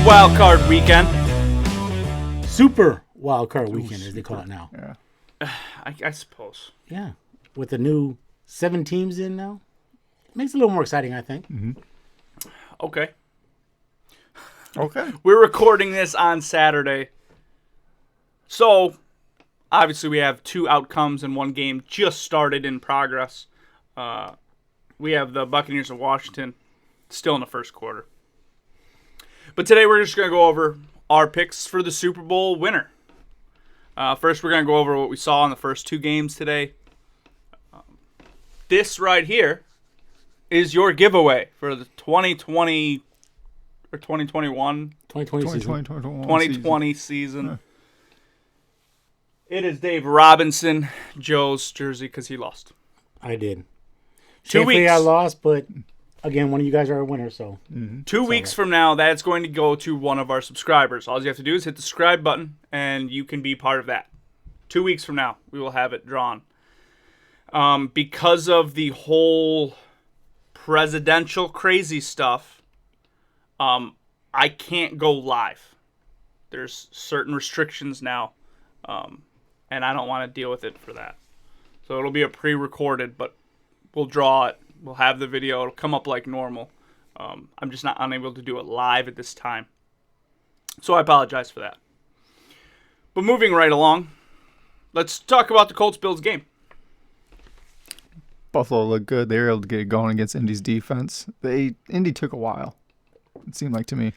wild card weekend. Super wild card weekend, as they call it now. Yeah. I suppose. Yeah. With the new 7 teams in now. Makes it a little more exciting, I think. Mm-hmm. Okay. Okay. We're recording this on Saturday. So, obviously, we have 2 outcomes and 1 game just started in progress. We have the Buccaneers of Washington still in the first quarter. But today we're just going to go over our picks for the Super Bowl winner. First, we're going to go over what we saw in the first 2 games today. This right here is your giveaway for the 2020 or 2021? 2020 season. Yeah. It is Dave Robinson, Joe's jersey, because he lost. I did. 2 Thankfully, weeks. I lost, but again, one of you guys are a winner, so. 2 weeks from now, that's going to go to one of our subscribers. All you have to do is hit the subscribe button, and you can be part of that. 2 weeks from now, we will have it drawn. Because of the whole presidential crazy stuff, I can't go live. There's certain restrictions now, and I don't want to deal with it for that. So it'll be a pre-recorded, but we'll draw it. We'll have the video. It'll come up like normal. I'm just not unable to do it live at this time. So I apologize for that. But moving right along, let's talk about the Colts-Bills game. Buffalo looked good. They were able to get it going against Indy's defense. Indy took a while, it seemed like to me.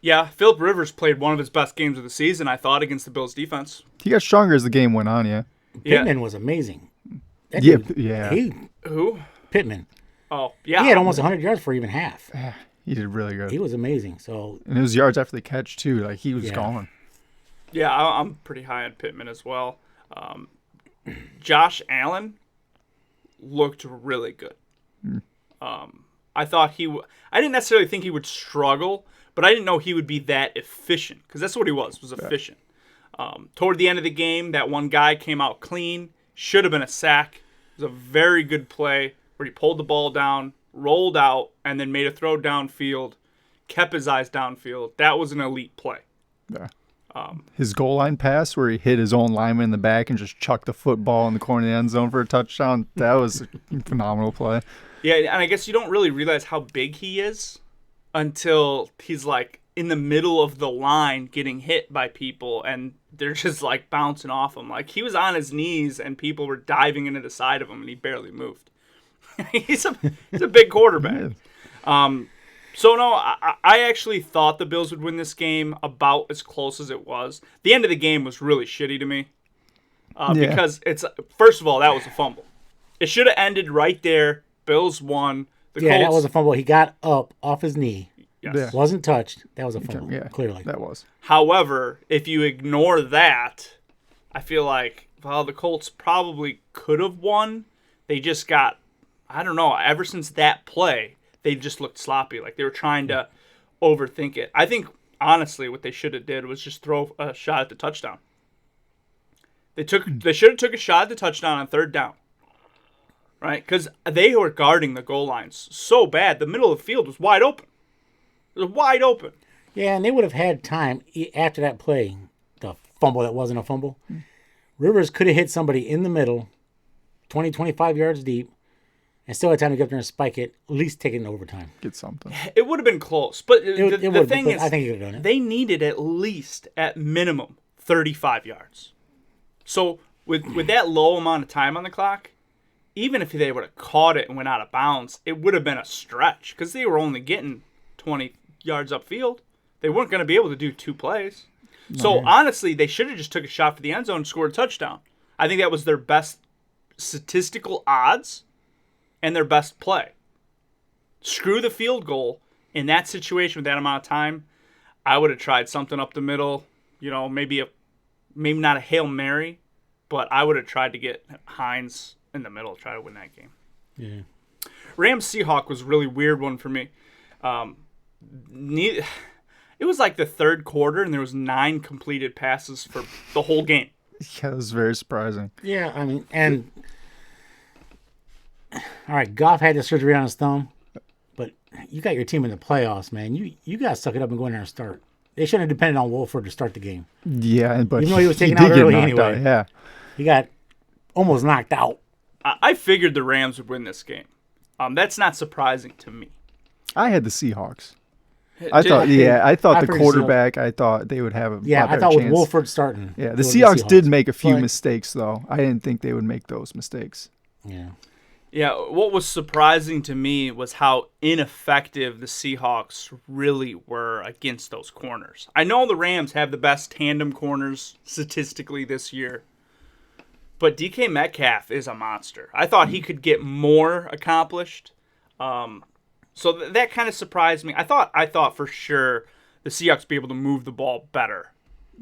Yeah, Phillip Rivers played one of his best games of the season, I thought, against the Bills' defense. He got stronger as the game went on, yeah. Pittman was amazing. That Yeah, dude, yeah. Who? Pittman. Oh, yeah. He had almost 100 yards for even half. He did really good. He was amazing. So And it was yards after the catch, too. Like, he was Yeah. gone. Yeah, I'm pretty high on Pittman as well. Josh Allen looked really good. I thought I didn't necessarily think he would struggle, but I didn't know he would be that efficient, because that's what he was efficient. Toward the end of the game, that one guy came out clean, should have been a sack. It was a very good play where he pulled the ball down, rolled out, and then made a throw downfield, kept his eyes downfield. That was an elite play. Yeah. His goal line pass where he hit his own lineman in the back and just chucked the football in the corner of the end zone for a touchdown, that was a phenomenal play. Yeah, and I guess you don't really realize how big he is until he's like in the middle of the line getting hit by people and they're just like bouncing off him. Like he was on his knees and people were diving into the side of him and he barely moved. he's a big quarterback. So no, I actually thought the Bills would win this game about as close as it was. The end of the game was really shitty to me because first of all, that was a fumble. It should have ended right there. Bills won. The Colts, that was a fumble. He got up off his knee. Yes. Yeah. Wasn't touched. That was a fumble, Yeah, clearly. that was. However, if you ignore that, I feel like, well, the Colts probably could have won. They just got, I don't know, ever since that play, they just looked sloppy. Like they were trying to overthink it. I think, honestly, what they should have did was just throw a shot at the touchdown. They should have took a shot at the touchdown on 3rd down. Right? Because they were guarding the goal lines so bad. The middle of the field was wide open. It was wide open. Yeah, and they would have had time after that play, the fumble that wasn't a fumble. Rivers could have hit somebody in the middle, 20, 25 yards deep, and still had time to get up there and spike it, at least take it in overtime. Get something. It would have been close. But the thing is, I think he could have done it. They needed at least, at minimum, 35 yards. So with that low amount of time on the clock, even if they would have caught it and went out of bounds, it would have been a stretch because they were only getting 20 yards upfield. They weren't going to be able to do 2 plays. So, honestly, they should have just took a shot for the end zone and scored a touchdown. I think that was their best statistical odds and their best play. Screw the field goal. In that situation with that amount of time, I would have tried something up the middle. You know, maybe not a Hail Mary, but I would have tried to get Hines in the middle, try to win that game. Yeah. Rams-Seahawks was a really weird one for me. It was like the 3rd quarter, and there was 9 completed passes for the whole game. Yeah, it was very surprising. Yeah, I mean, and all right, Goff had the surgery on his thumb, but you got your team in the playoffs, man. You got to suck it up and go in there and start. They shouldn't have depended on Wolford to start the game. Yeah, but Even though he was taken did out get early knocked anyway. out, yeah. He got almost knocked out. I figured the Rams would win this game. That's not surprising to me. I had the Seahawks. Did- I thought I the figured quarterback. I thought they would have a Yeah, lot I better thought chance. with Wolford starting. Yeah, it the was Seahawks did make a few But- mistakes though. I didn't think they would make those mistakes. Yeah. Yeah, what was surprising to me was how ineffective the Seahawks really were against those corners. I know the Rams have the best tandem corners statistically this year, but DK Metcalf is a monster. I thought he could get more accomplished, so that kind of surprised me. I thought for sure the Seahawks would be able to move the ball better.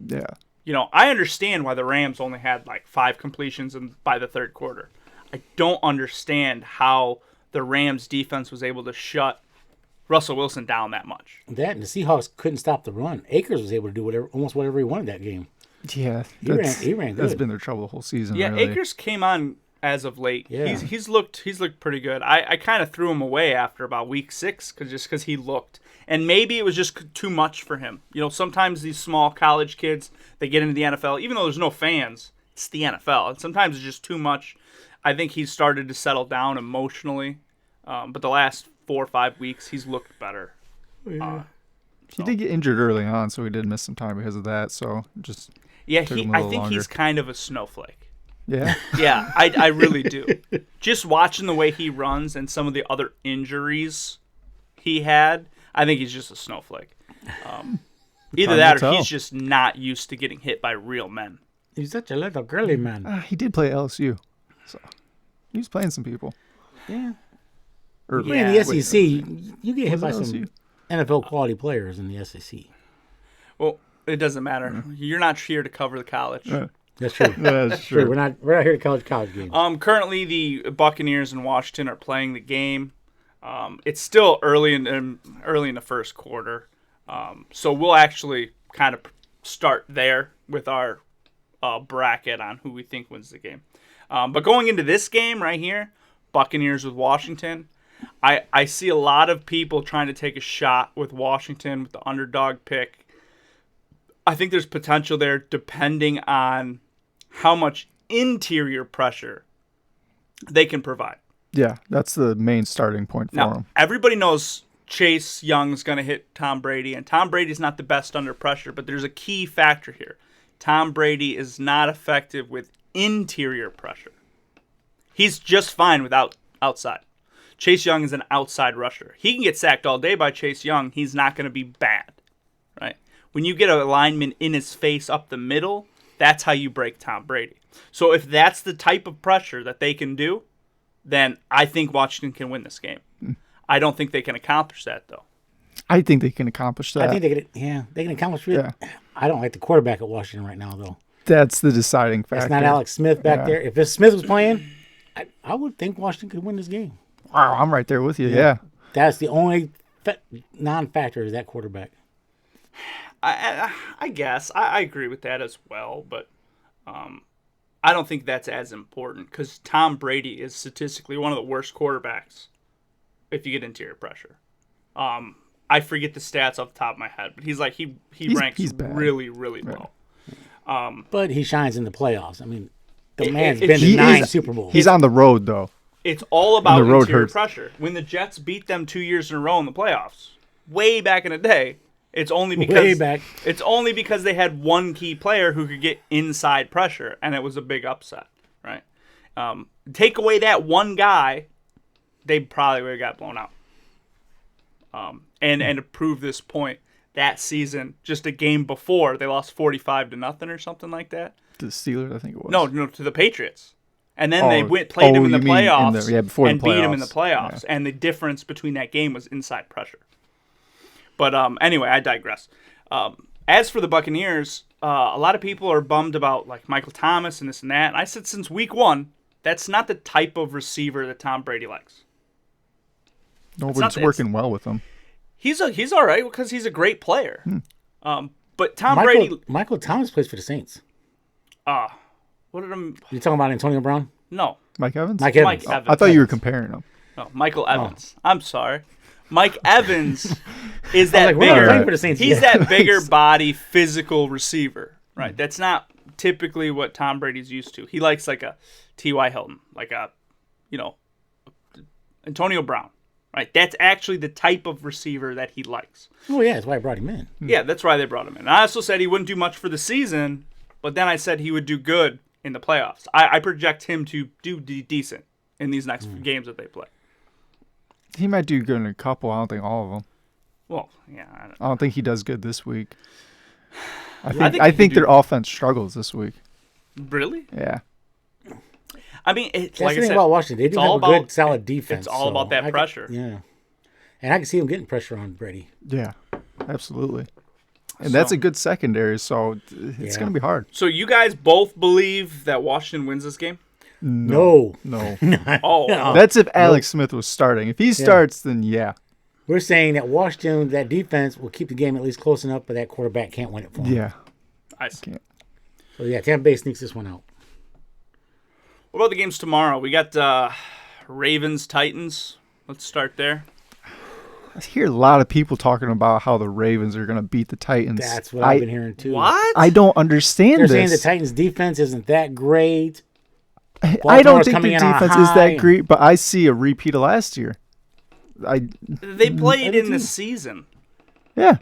Yeah. You know, I understand why the Rams only had like 5 completions by the third quarter. I don't understand how the Rams defense was able to shut Russell Wilson down that much. That and the Seahawks couldn't stop the run. Akers was able to do almost whatever he wanted that game. Yeah, He ran That's good. been their trouble the whole season. Yeah, really. Akers came on as of late. Yeah. He's looked pretty good. I kind of threw him away after about week 6 because he looked, and maybe it was just too much for him. You know, sometimes these small college kids, they get into the NFL, even though there's no fans. It's the NFL, and sometimes it's just too much. I think he's started to settle down emotionally, but the last 4 or 5 weeks he's looked better. He did get injured early on, so he did miss some time because of that. So just Yeah, took him a I little think longer. he's kind of a snowflake. Yeah. Yeah, I really do. Just watching the way he runs and some of the other injuries he had, I think he's just a snowflake. Either Time that will or tell. he's just not used to getting hit by real men. He's such a little girly man. He did play LSU, so he was playing some people. Yeah. Or, Yeah. In the SEC, you get hit Was by it some LSU? NFL quality players in the SEC. Well, it doesn't matter. You're not here to cover the college. That's true. That's True. true. We're not here to college games. Currently, the Buccaneers and Washington are playing the game. It's still early in the first quarter, so we'll actually kind of start there with our bracket on who we think wins the game. But going into this game right here, Buccaneers with Washington, I see a lot of people trying to take a shot with Washington with the underdog pick. I think there's potential there depending on how much interior pressure they can provide. Yeah, that's the main starting point for Now, him. everybody knows Chase Young's going to hit Tom Brady, and Tom Brady's not the best under pressure, but there's a key factor here. Tom Brady is not effective with interior pressure. He's just fine without outside. Chase Young is an outside rusher. He can get sacked all day by Chase Young. He's not going to be bad, right? When you get a lineman in his face up the middle, that's how you break Tom Brady. So if that's the type of pressure that they can do, then I think Washington can win this game. I don't think they can accomplish that, though. I think they can accomplish that. I think they can accomplish it. Yeah. I don't like the quarterback at Washington right now, though. That's the deciding factor. It's not Alex Smith back Yeah. there. If Smith was playing, I would think Washington could win this game. Wow, I'm right there with you. Yeah. That's the only non-factor is that quarterback. I guess. I agree with that as well, but I don't think that's as important because Tom Brady is statistically one of the worst quarterbacks if you get interior pressure. I forget the stats off the top of my head, but he's ranks he's bad. really, really low. But he shines in the playoffs. I mean, the It- man's it- been he to 9 is- Super Bowls. He's on the road though. It's all about the road interior hurts. pressure. When the Jets beat them 2 years in a row in the playoffs, way back in the day, it's only because Way back. It's only because they had one key player who could get inside pressure, and it was a big upset, right? Take away that one guy, they probably would have got blown out. And to prove this point, that season, just a game before, they lost 45-0 or something like that. To the Steelers, I think it was. No, to the Patriots. And then they Oh, played them in the you mean in the- playoffs yeah, before the and beat them in the playoffs. playoffs. And the difference between that game was inside pressure. But anyway, I digress. As for the Buccaneers, a lot of people are bummed about like Michael Thomas and this and that. And I said since week 1, that's not the type of receiver that Tom Brady likes. No, It's but not it's that- working well with him. He's all right because he's a great player. But Tom Brady, Michael Thomas plays for the Saints. what did I? You talking about Antonio Brown? No, Mike Evans? Mike Evans. Mike Evans. I thought you were comparing them. No, Michael Evans. I'm sorry. Mike Evans is that like, we're not bigger. playing for the Saints He's yet. that bigger body, physical receiver, right? That's not typically what Tom Brady's used to. He likes like a T.Y. Hilton, like a, Antonio Brown, right? That's actually the type of receiver that he likes. Oh, yeah, that's why I brought him in. Yeah, that's why they brought him in. I also said he wouldn't do much for the season, but then I said he would do good in the playoffs. I project him to do decent in these next games that they play. He might do good in a couple. I don't think all of them. Well, yeah. I don't think he does good this week. I think think, he could their do- offense struggles this week. Really? Yeah. I mean, it's That's like the I thing said, about Washington. They it's do have all a good, about- solid defense. It's all about that pressure. Yeah. And I can see him getting pressure on Brady. Yeah. Absolutely. And that's So- a good secondary, so it's Yeah. going to be hard. So you guys both believe that Washington wins this game? No. No. Oh, That's if Alex Smith was starting. If he starts, then yeah. We're saying that Washington, that defense, will keep the game at least close enough, but that quarterback can't win it for him. Yeah. I see. So, yeah, Tampa Bay sneaks this one out. What about the games tomorrow? We got Ravens Titans. Let's start there. I hear a lot of people talking about how the Ravens are going to beat the Titans. That's what I've been hearing, too. What? I don't understand They're this. saying the Titans' defense isn't that great. I Baltimore's don't think coming their in on defense is that high. great, but I see a repeat of last year. They played I in do the too. season. Yeah.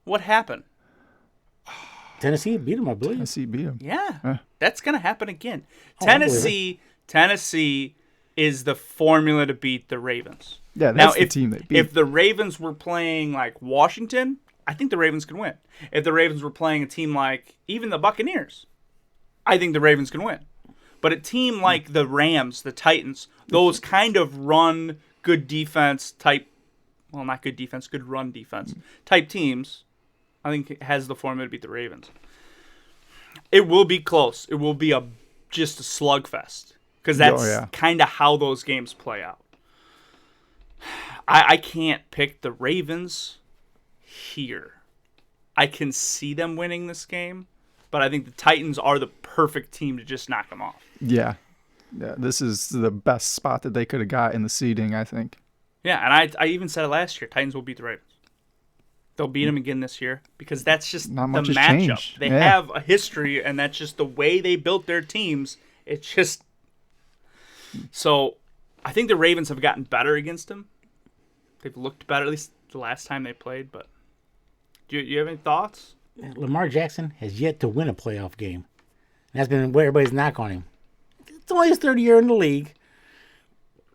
What happened? Tennessee beat them, I believe. I see beat them. Yeah, that's gonna happen again. I believe Tennessee is the formula to beat the Ravens. Yeah, Now, that's the if, team they beat. if the Ravens were playing like Washington, I think the Ravens can win. If the Ravens were playing a team like even the Buccaneers, I think the Ravens can win. But a team like the Rams, the Titans, those kind of run good defense type, well, not good defense, good run defense type teams, I think it has the formula to beat the Ravens. It will be close. It will be just a slugfest because that's kind of how those games play out. I can't pick the Ravens here. I can see them winning this game, but I think the Titans are the perfect team to just knock them off. Yeah. This is the best spot that they could have got in the seeding, I think. Yeah, and I even said it last year. Titans will beat the Ravens. They'll beat them again this year because that's just Not the much has matchup. changed. They Yeah. have a history, and that's just the way they built their teams. It's just so. I think the Ravens have gotten better against them. They've looked better, at least the last time they played. But do you have any thoughts? Lamar Jackson has yet to win a playoff game. That's been what everybody's knock on him. It's only his third year in the league.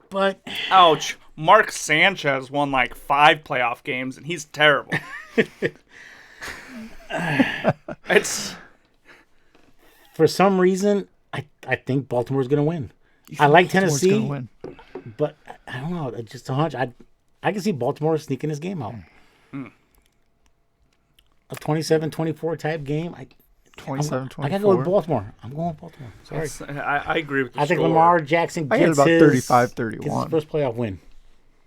But Ouch. Mark Sanchez won like 5 playoff games, and he's terrible. It's for some reason, I think Baltimore's going to win. I like Baltimore's Tennessee, gonna win. but I don't know. It's just a hunch. I can see Baltimore sneaking this game out. A 27-24 type game. 27-24. I got to go with Baltimore. I'm going with Baltimore. Sorry. I agree with the I think score. Lamar Jackson I gets got about his 35-31. gets his first playoff win.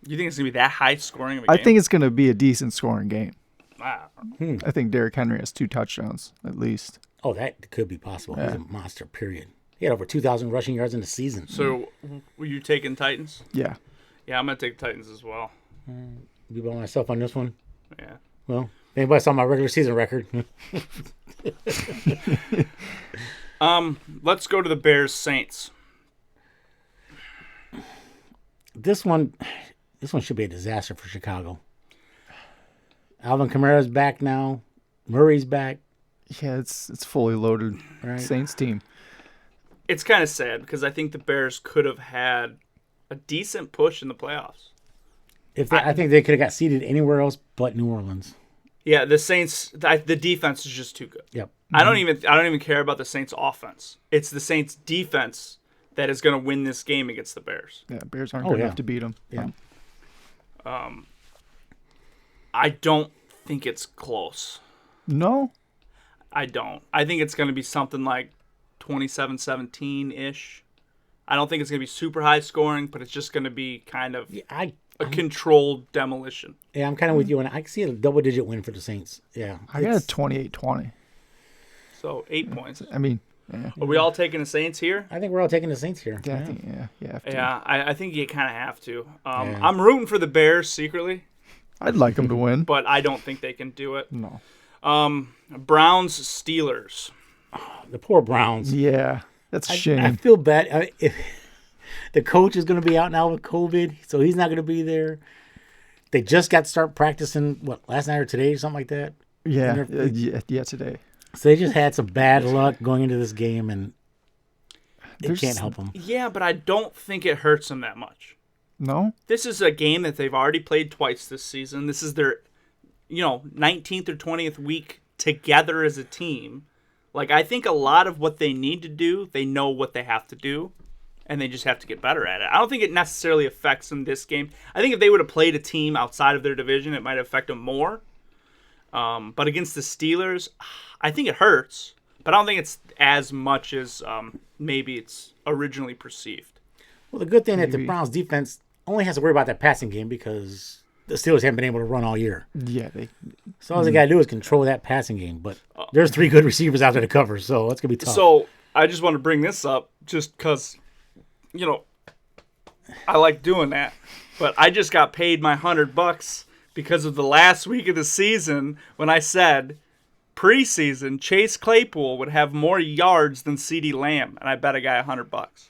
You think it's going to be that high scoring of a I game? think it's going to be a decent scoring game. Wow. I think Derrick Henry has 2 touchdowns, at least. Oh, that could be possible. He's a monster, period. He had over 2,000 rushing yards in the season. So, were you taking Titans? Yeah. Yeah, I'm going to take Titans as well. Be by myself on this one. Yeah. Well, if anybody saw my regular season record. Let's go to the Bears Saints. This one should be a disaster for Chicago. Alvin Kamara's back now. Murray's back. Yeah, it's fully loaded Right. Saints team. It's kind of sad because I think the Bears could have had a decent push in the playoffs. I think they could have got seeded anywhere else but New Orleans. Yeah, the Saints. The defense is just too good. Yep. I don't even care about the Saints' offense. It's the Saints' defense that is going to win this game against the Bears. Yeah, Bears aren't good yeah. enough to beat them. Yeah. I don't think it's close. No? I don't. I think it's going to be something like 27-17-ish. I don't think it's going to be super high scoring, but it's just going to be kind of I a controlled demolition. Yeah, I'm kind of with you, and I can see a double-digit win for the Saints. Yeah, I got a 28-20. So 8 points. I mean, yeah. Are we all taking the Saints here? I think we're all taking the Saints here. Yeah, I think, you have to. Yeah, I think you kind of have to. Yeah. I'm rooting for the Bears secretly I'd like them to win. but I don't think they can do it. No. Browns Steelers. The poor Browns. Yeah, that's a shame. I feel bad. If the coach is going to be out now with COVID, so he's not going to be there. They just got to start practicing, last night or today or something like that? Yeah, today. So they just had some bad luck going into this game, and it can't help them. Yeah, but I don't think it hurts them that much. No? This is a game that they've already played twice this season. This is their, 19th or 20th week together as a team. Like, I think a lot of what they need to do, they know what they have to do, and they just have to get better at it. I don't think it necessarily affects them this game. I think if they would have played a team outside of their division, it might affect them more. But against the Steelers, I think it hurts, but I don't think it's as much as maybe it's originally perceived. Well, the good thing that the Browns defense only has to worry about that passing game because the Steelers haven't been able to run all year. Yeah. So all they got to do is control that passing game. But there's 3 good receivers out there to cover, so that's going to be tough. So I just want to bring this up just because, I like doing that. But I just got paid my $100 because of the last week of the season when I said preseason Chase Claypool would have more yards than CeeDee Lamb, and I bet a guy $100.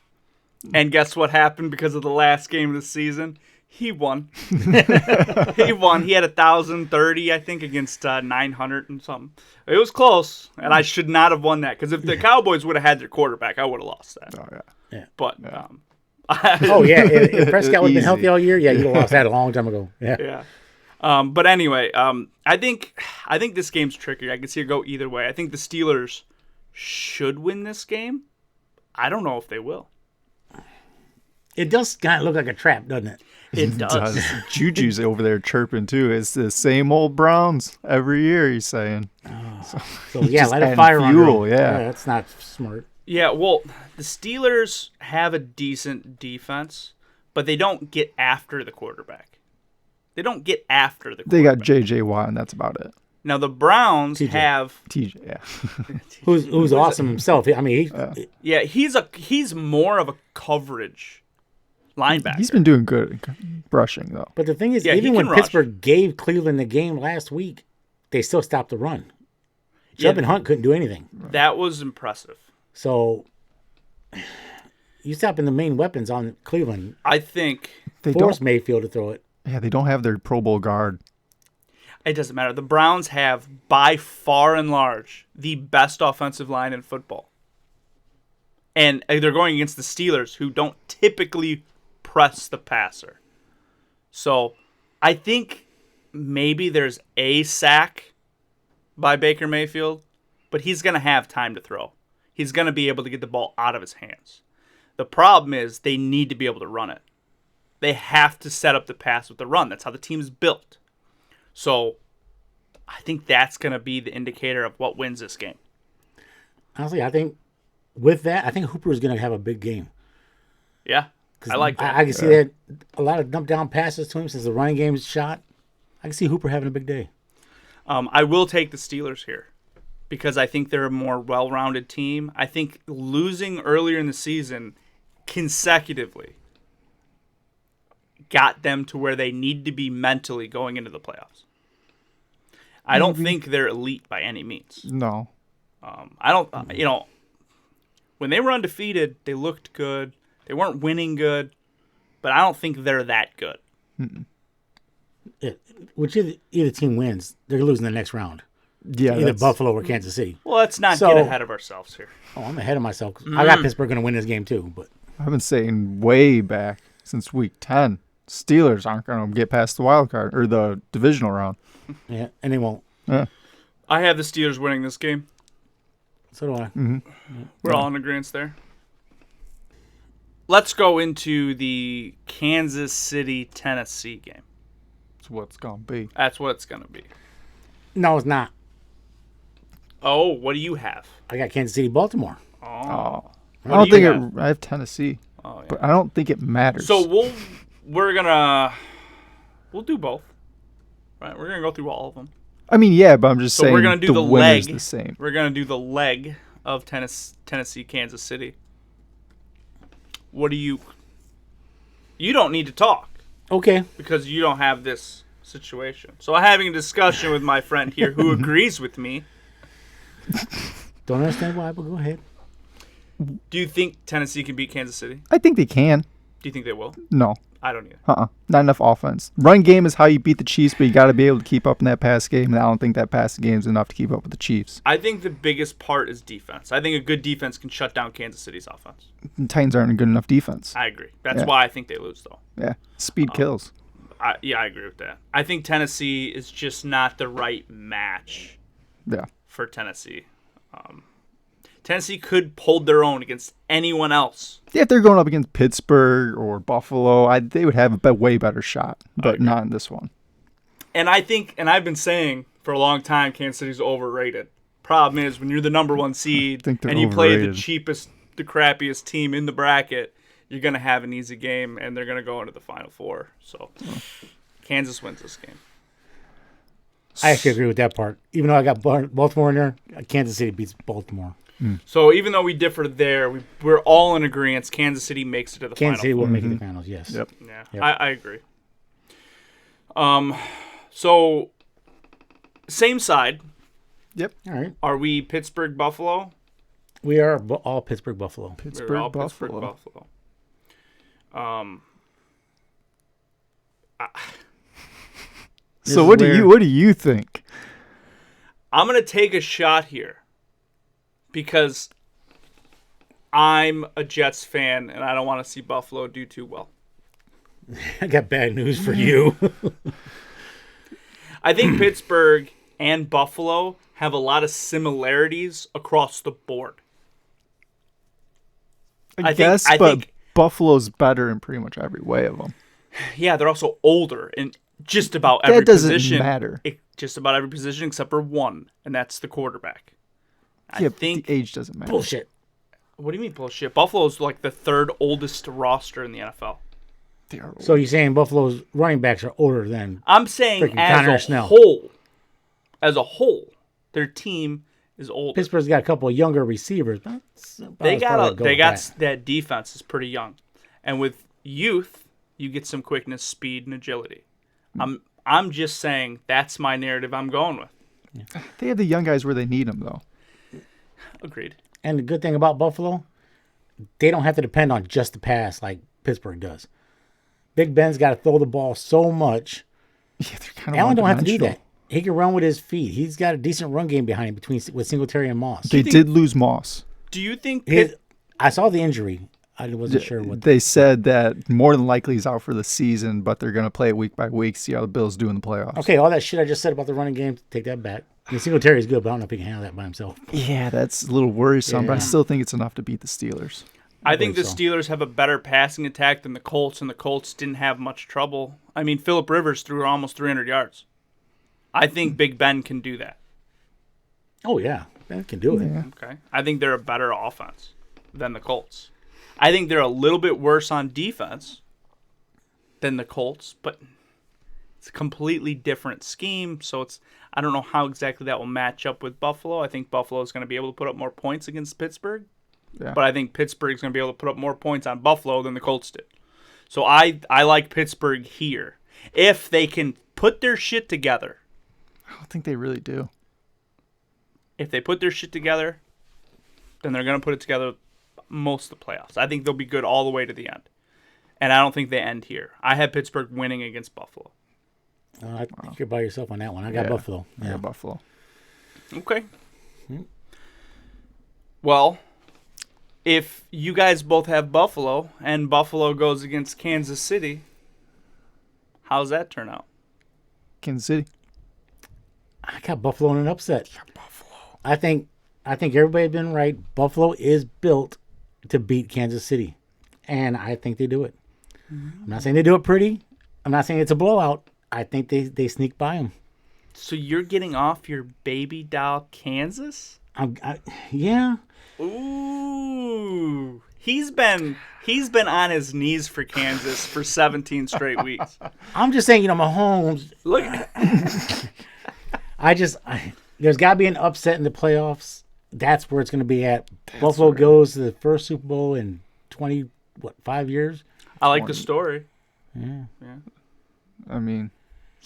And guess what happened because of the last game of the season? He won. He won. He had 1,030, I think, against 900 and something. It was close, and I should not have won that because if the Cowboys would have had their quarterback, I would have lost that. Oh, yeah. But if Prescott would have been Easy. healthy all year, you'd have lost that a long time ago. Yeah. But anyway, I think this game's tricky. I can see it go either way. I think the Steelers should win this game. I don't know if they will. It does kind of look like a trap, doesn't it? It does. Juju's over there chirping too. It's the same old Browns every year. He's saying. So yeah, just light a adding fire on fuel, them. yeah. That's not smart. Yeah, well, the Steelers have a decent defense, but they don't get after the quarterback. They don't get after the quarterback. They got J.J. Watt, and that's about it. Now, the Browns TJ. have... TJ, yeah. Who's awesome himself. I mean, Yeah, he's more of a coverage linebacker. He's been doing good rushing, though. but the thing is, Yeah, he even when can rush. Pittsburgh gave Cleveland the game last week, they still stopped the run. Chubb and Hunt couldn't do anything. That was impressive. So you stopping the main weapons on Cleveland. I think They Force don't. Mayfield to throw it. Yeah, they don't have their Pro Bowl guard. it doesn't matter. The Browns have, by far and large, the best offensive line in football. And they're going against the Steelers, who don't typically press the passer. So I think maybe there's a sack by Baker Mayfield, but he's going to have time to throw. He's going to be able to get the ball out of his hands. The problem is they need to be able to run it. They have to set up the pass with the run. That's how the team is built. So I think that's going to be the indicator of what wins this game. Honestly, I think with that, I think Hooper is going to have a big game. Yeah, I like that. I can see that a lot of dump down passes to him since the running game is shot. I can see Hooper having a big day. I will take the Steelers here because I think they're a more well-rounded team. I think losing earlier in the season consecutively got them to where they need to be mentally going into the playoffs. I don't think they're elite by any means. No. I don't, when they were undefeated, they looked good. They weren't winning good, but I don't think they're that good. Which either team wins, they're losing the next round. Yeah, Either Buffalo or Kansas City. Well, let's not So- get ahead of ourselves here. Oh, I'm ahead of myself. I got Pittsburgh going to win this game too, but I've been saying way back since week 10, Steelers aren't going to get past the wild card or the divisional round. yeah, and they won't. Yeah. I have the Steelers winning this game. So do I. We're all in agreement there. Let's go into the Kansas City, Tennessee game. That's what it's going to be. That's what it's going to be. No, it's not. Oh, what do you have? I got Kansas City, Baltimore. Oh. What I don't do you think have? I have Tennessee, Oh, yeah. but I don't think it matters. So we'll do both. Right? We're going to go through all of them. I mean, yeah, but I'm just So saying we're going to do the winner's leg. the same. We're going to do the leg of Tennessee, Kansas City. What do you don't need to talk Okay. because you don't have this situation. So I'm having a discussion with my friend here who agrees with me. Don't understand why, but go ahead. Do you think Tennessee can beat Kansas City? I think they can. Do you think they will? No. I don't either. Not enough offense. Run game is how you beat the Chiefs, but you got to be able to keep up in that pass game, and I don't think that pass game is enough to keep up with the Chiefs. I think the biggest part is defense. I think a good defense can shut down Kansas City's offense. The Titans aren't a good enough defense. I agree. That's why I think they lose, though. Yeah. Speed kills. I agree with that. I think Tennessee is just not the right match for Tennessee. Tennessee could hold their own against anyone else. Yeah, if they're going up against Pittsburgh or Buffalo, they would have a way better shot, but not in this one. And I think, and I've been saying for a long time, Kansas City's overrated. Problem is, when you're the number 1 seed and you play the cheapest, the crappiest team in the bracket, you're going to have an easy game, and they're going to go into the Final Four. So, Kansas wins this game. I actually agree with that part. Even though I got Baltimore in there, Kansas City beats Baltimore. So even though we differ there, we're all in agreement. Kansas City makes it to the Kansas City Final will Four. make it to the finals, yes. Yep. Yeah, Yep. I agree. So same side. Yep. All right. Are we Pittsburgh Buffalo? We are all Pittsburgh Buffalo. We're all Pittsburgh Buffalo. So what do you think? I'm gonna take a shot here because I'm a Jets fan and I don't want to see Buffalo do too well. I got bad news for you. I think Pittsburgh and Buffalo have a lot of similarities across the board. I think Buffalo's better in pretty much every way of them. Yeah, they're also older in just about every That doesn't position. matter. Just about every position except for one, and that's the quarterback. I think the age doesn't matter. Bullshit. What do you mean bullshit? Buffalo's like the 3rd oldest roster in the NFL. They are old. So you're saying Buffalo's running backs are older than I'm saying freaking Connor as a Snell. whole. As a whole, their team is older. Pittsburgh's got a couple of younger receivers. But that's about They as far as I got go with that defense is pretty young, and with youth, you get some quickness, speed, and agility. I'm just saying that's my narrative I'm going with. They have the young guys where they need them, though. Agreed. And the good thing about Buffalo, they don't have to depend on just the pass like Pittsburgh does. Big Ben's got to throw the ball so much. Yeah, they're kind of Allen don't have to do one-dimensional. that. He can run with his feet. He's got a decent run game behind him with Singletary and Moss. They did lose Moss. Do you think I saw the injury. I wasn't sure what. They said that more than likely he's out for the season, but they're going to play it week by week, see how the Bills do in the playoffs. Okay, all that shit I just said about the running game, take that back. I mean, Singletary is good, but I don't know if he can handle that by himself. Yeah, that's a little worrisome, but I Yeah. still think it's enough to beat the Steelers. I think the believe Steelers have a better passing attack than the Colts, and the Colts didn't have much trouble. I mean, Phillip Rivers threw almost 300 yards. I think Big Ben can do that. Oh, yeah. Ben can do it. Yeah. Okay. I think they're a better offense than the Colts. I think they're a little bit worse on defense than the Colts, but it's a completely different scheme. So I don't know how exactly that will match up with Buffalo. I think Buffalo is going to be able to put up more points against Pittsburgh. Yeah. But I think Pittsburgh's going to be able to put up more points on Buffalo than the Colts did. So I like Pittsburgh here. If they can put their shit together. I don't think they really do. If they put their shit together, then they're going to put it together most of the playoffs. I think they'll be good all the way to the end. And I don't think they end here. I have Pittsburgh winning against Buffalo. I think you're by yourself on that one. I got Buffalo. Yeah, Yeah. Buffalo. Okay. Well, if you guys both have Buffalo and Buffalo goes against Kansas City, how's that turn out? Kansas City. I got Buffalo in an upset. Buffalo. I think everybody's been right. Buffalo is built to beat Kansas City, and I think they do it. I'm not saying they do it pretty. I'm not saying it's a blowout. I think they sneak by them. So you're getting off your baby doll Kansas? Yeah. Ooh. He's been on his knees for Kansas for 17 straight weeks. I'm just saying, Mahomes. Look. There's got to be an upset in the playoffs. That's where it's going to be at. Buffalo goes to the first Super Bowl in 5 years? I like the story. Yeah. I mean,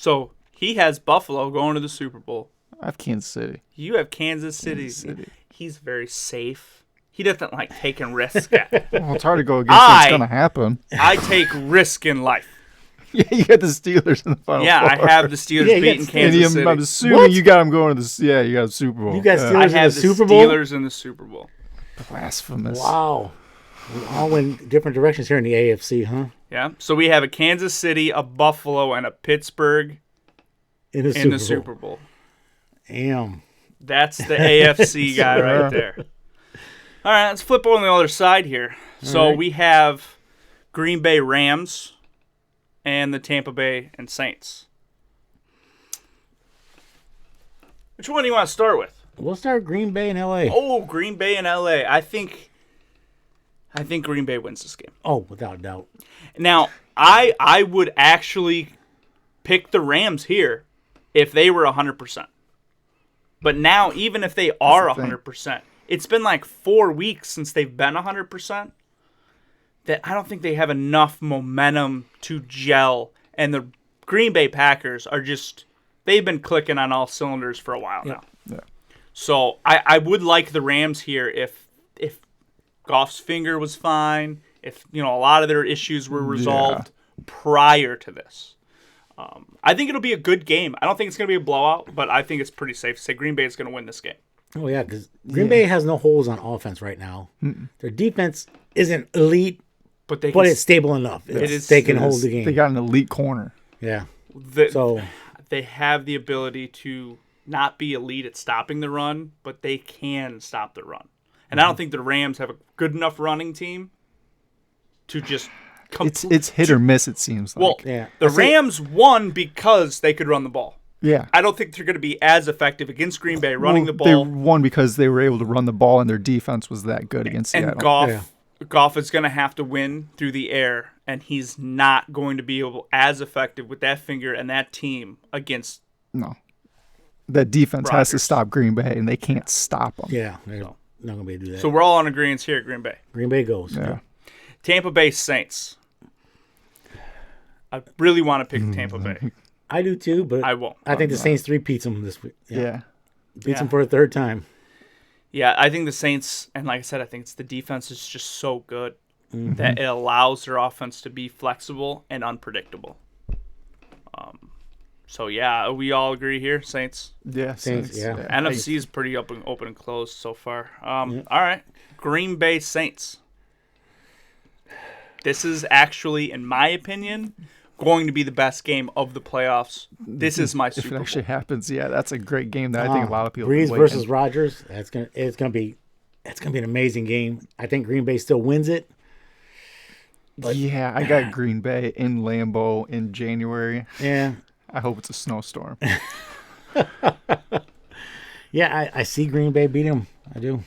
So he has Buffalo going to the Super Bowl. I have Kansas City. You have Kansas City. Kansas City. He's very safe. He doesn't like taking risk. Well, it's hard to go against what's going to happen. I take risk in life. Yeah, you got the Steelers in the final Yeah, four. I have the Steelers beating Kansas City. I'm assuming you got them going to the. Yeah, you got the Super Bowl. You got I Steelers in the have the Super Bowl? Steelers in the Super Bowl. Blasphemous. Wow. We all went different directions here in the AFC, huh? Yeah. So we have a Kansas City, a Buffalo, and a Pittsburgh In the in the Super Super Bowl. Damn. That's the AFC guy right there. All right, let's flip on the other side here. So right. we have Green Bay Rams and the Tampa Bay and Saints. Which one do you want to start with? We'll start Green Bay and LA. Oh, Green Bay and LA. I think Green Bay wins this game. Oh, without a doubt. Now, I would actually pick the Rams here if they were 100%. But now, even if they are 100%, it's been like 4 weeks since they've been 100%, that I don't think they have enough momentum to gel. And the Green Bay Packers are just, they've been clicking on all cylinders for a while now. Yeah. So I would like the Rams here if Goff's finger was fine, if a lot of their issues were resolved prior to this. I think it'll be a good game. I don't think it's going to be a blowout, but I think it's pretty safe to say Green Bay is going to win this game. Oh, yeah, because Green Bay has no holes on offense right now. Their defense isn't elite, but it's stable enough. They can hold the game. They got an elite corner. Yeah. So they have the ability to not be elite at stopping the run, but they can stop the run. And I don't think the Rams have a good enough running team to just it's hit or miss, it seems like. Well, the Rams won because they could run the ball. Yeah. I don't think they're going to be as effective against Green Bay running the ball. They won because they were able to run the ball and their defense was that good against Seattle. And Goff is going to have to win through the air, and he's not going to be as effective with that finger and that team against. No. That defense Rodgers. has to stop Green Bay, and they can't stop them. Yeah, they're not going to be able to do that. So we're all on agreement here at Green Bay. Green Bay goes. Yeah. Tampa Bay Saints. I really want to pick Tampa Bay. I do too, but I won't. I think the Saints three-peats them this week. Yeah. Beats them for a third time. Yeah, I think the Saints, and like I said, I think it's the defense is just so good that it allows their offense to be flexible and unpredictable. So yeah, we all agree here, Saints. Yeah, Saints, yeah. NFC is pretty open and closed so far. All right, Green Bay Saints. This is actually, in my opinion, going to be the best game of the playoffs. This is my Super If it Bowl. actually happens, that's a great game that I think a lot of people Breeze can wait versus in. Rodgers. It's gonna be an amazing game. I think Green Bay still wins it. Yeah, I got Green Bay in Lambeau in January. Yeah. I hope it's a snowstorm. Yeah, I see Green Bay beat them. I do.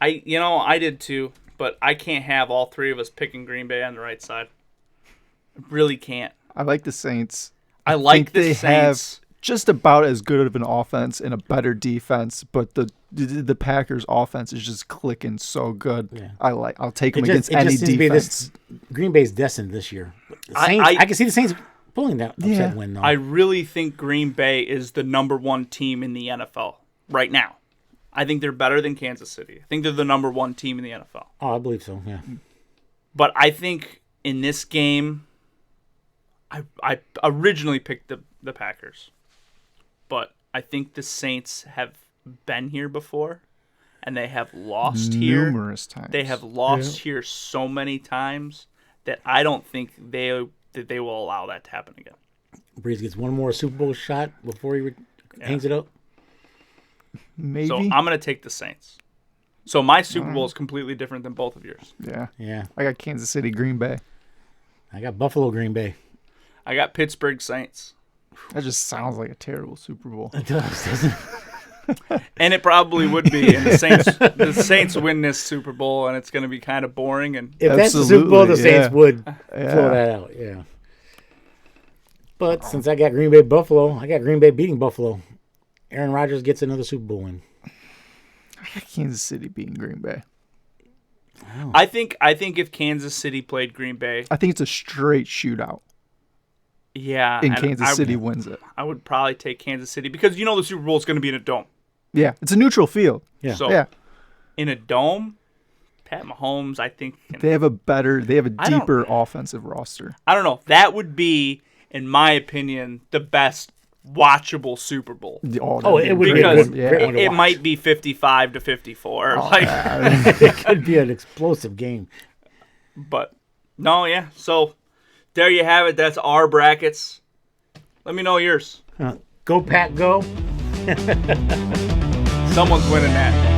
I did too, but I can't have all three of us picking Green Bay on the right side. I really can't. I like the Saints. I like the they Saints. have just about as good of an offense and a better defense, but the Packers' offense is just clicking so good. Yeah. I'll take them against any seems to be defense. Green Bay's destined this year. The Saints, I can see the Saints pulling that upset win, though. I really think Green Bay is the number one team in the NFL right now. I think they're better than Kansas City. I think they're the number one team in the NFL. Oh, I believe so, yeah. But I think in this game, I originally picked the Packers. But I think the Saints have been here before, and they have lost numerous times. They have lost here so many times that I don't think they will allow that to happen again. Breeze gets one more Super Bowl shot before he hangs it up. Maybe. So I'm going to take the Saints. So my Super Bowl is completely different than both of yours. Yeah. I got Kansas City, Green Bay. I got Buffalo, Green Bay. I got Pittsburgh Saints. That just sounds like a terrible Super Bowl. It does, doesn't it? And it probably would be. And the Saints win this Super Bowl, and it's going to be kind of boring. And if that's the Super Bowl, the Saints yeah. would throw that out, yeah. But since I got Green Bay, Buffalo, I got Green Bay beating Buffalo. Aaron Rodgers gets another Super Bowl win. I got Kansas City beating Green Bay. Wow. I think if Kansas City played Green Bay, I think it's a straight shootout. Yeah. and and Kansas City wins it. I would probably take Kansas City because the Super Bowl is going to be in a dome. Yeah, it's a neutral field. Yeah. So Yeah, in a dome, Pat Mahomes, I think. they have a I don't- deeper offensive roster. I don't know. That would be, in my opinion, the best watchable Super Bowl. Oh, it would be a Because great one to it watch. might be 55-54. It could be an explosive game. But no, yeah. So there you have it. That's our brackets. Let me know yours. Go Pack, go. Someone's winning that.